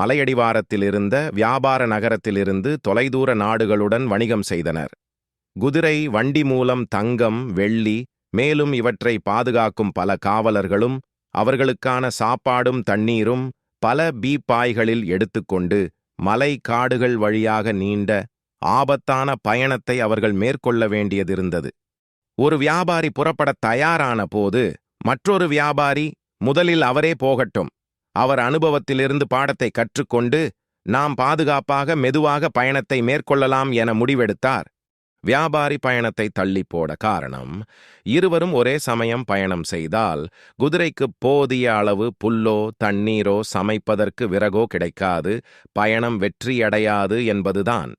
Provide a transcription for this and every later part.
மலையடிவாரத்திலிருந்த வியாபார நகரத்திலிருந்து தொலைதூர நாடுகளுடன் வணிகம் செய்தனர். குதிரை வண்டி மூலம் தங்கம், வெள்ளி, மேலும் இவற்றை பாதுகாக்கும் பல காவலர்களும் அவர்களுக்கான சாப்பாடும் தண்ணீரும் பல பீப்பாய்களில் எடுத்துக்கொண்டு மலை காடுகள் வழியாக நீண்ட ஆபத்தான பயணத்தை அவர்கள் மேற்கொள்ள வேண்டியதிருந்தது. ஒரு வியாபாரி புறப்படத் தயாரான போது மற்றொரு வியாபாரி, முதலில் அவரே போகட்டும், அவர் அனுபவத்திலிருந்து பாடத்தை கற்றுக்கொண்டு நாம் பாதுகாப்பாக மெதுவாக பயணத்தை மேற்கொள்ளலாம் என முடிவெடுத்தார். வியாபாரி பயணத்தை தள்ளி போட காரணம், இருவரும் ஒரே சமயம் பயணம் செய்தால் குதிரைக்கு போதிய அளவு புல்லோ தண்ணீரோ சமைப்பதற்கு விறகோ கிடைக்காது, பயணம் வெற்றியடையாது என்பதுதான்.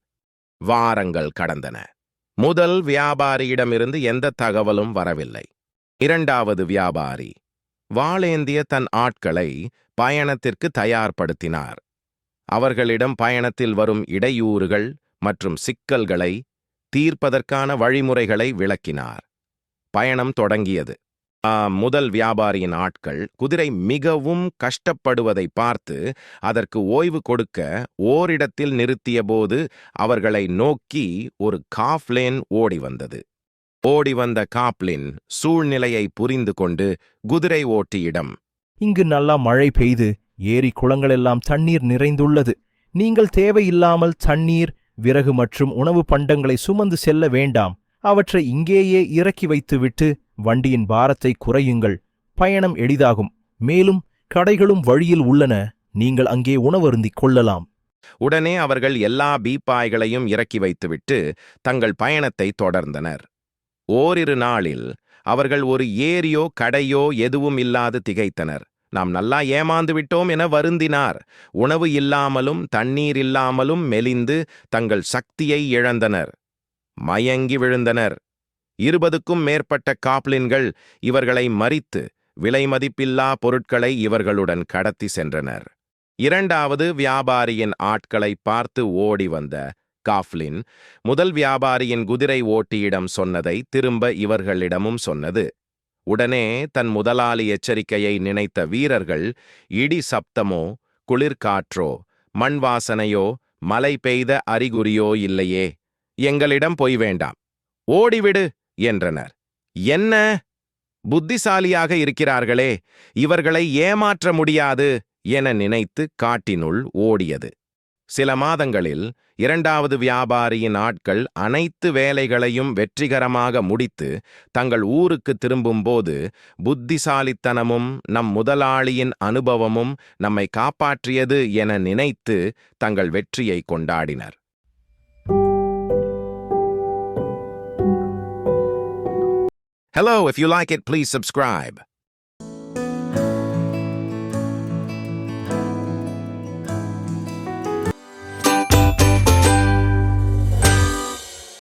வாரங்கள் கடந்தன. முதல் வியாபாரியிடமிருந்து எந்த தகவலும் வரவில்லை. இரண்டாவது வியாபாரி வாளேந்திய தன் ஆட்களை பயணத்திற்கு தயார்படுத்தினார். அவர்களிடம் பயணத்தில் வரும் இடையூறுகள் மற்றும் சிக்கல்களை தீர்ப்பதற்கான வழிமுறைகளை விளக்கினார். பயணம் தொடங்கியது. முதல் வியாபாரியின் ஆட்கள் குதிரை மிகவும் கஷ்டப்படுவதை பார்த்து அதற்கு ஓய்வு கொடுக்க ஓரிடத்தில் நிறுத்தியபோது அவர்களை நோக்கி ஒரு காஃப்லேன் ஓடி வந்தது. ஓடி வந்த காப்லின் சூழ்நிலையை புரிந்து கொண்டு குதிரை ஓட்டியிடம், இங்கு நல்லா மழை பெய்து ஏரி குளங்களெல்லாம் தண்ணீர் நிறைந்துள்ளது. நீங்கள் தேவையில்லாமல் தண்ணீர், விறகு மற்றும் உணவு பண்டங்களை சுமந்து செல்ல வேண்டாம். அவற்றை இங்கேயே இறக்கி வைத்துவிட்டு வண்டியின் பாரத்தை குறையுங்கள். பயணம் எளிதாகும். மேலும் கடைகளும் வழியில் உள்ளன. நீங்கள் அங்கே உணவருந்திக் கொள்ளலாம். உடனே அவர்கள் எல்லா பீப்பாய்களையும் இறக்கி வைத்துவிட்டு தங்கள் பயணத்தை தொடர்ந்தனர். ஓரிரு நாளில் அவர்கள் ஒரு ஏரியோ கடையோ எதுவும் இல்லாது திகைத்தனர். நாம் நல்லா ஏமாந்து விட்டோம் என வருந்தினார். உணவு இல்லாமலும் தண்ணீர் இல்லாமலும் மெலிந்து தங்கள் சக்தியை இழந்தனர். மயங்கி விழுந்தனர். 20க்கும் மேற்பட்ட காப்லின்கள் இவர்களை மறித்து விலைமதிப்பில்லா பொருட்களை இவர்களுடன் கடத்தி சென்றனர். இரண்டாவது வியாபாரியின் ஆட்களை பார்த்து ஓடி வந்த காஃப்லின் முதல் வியாபாரியின் குதிரை ஓட்டியிடம் சொன்னதை திரும்ப இவர்களிடமும் சொன்னது. உடனே தன் முதலாளி எச்சரிக்கையை நினைத்த வீரர்கள், இடி சப்தமோ குளிர்காற்றோ மண் வாசனையோ மழை பெய்த அறிகுறியோ இல்லையே, எங்களிடம் பொய் வேண்டாம், ஓடிவிடு என்றனர். என்ன, புத்திசாலியாக இருக்கிறார்களே, இவர்களை ஏமாற்ற முடியாது என நினைத்து காட்டினுள் ஓடியது. சில மாதங்களில் இரண்டாவது வியாபாரியின் ஆட்கள் அனைத்து வேலைகளையும் வெற்றிகரமாக முடித்து தங்கள் ஊருக்கு திரும்பும்போது புத்திசாலித்தனமும் நம் முதலாளியின் அனுபவமும் நம்மை காப்பாற்றியது என நினைத்து தங்கள் வெற்றியை கொண்டாடினர். Hello, if you like it, please subscribe.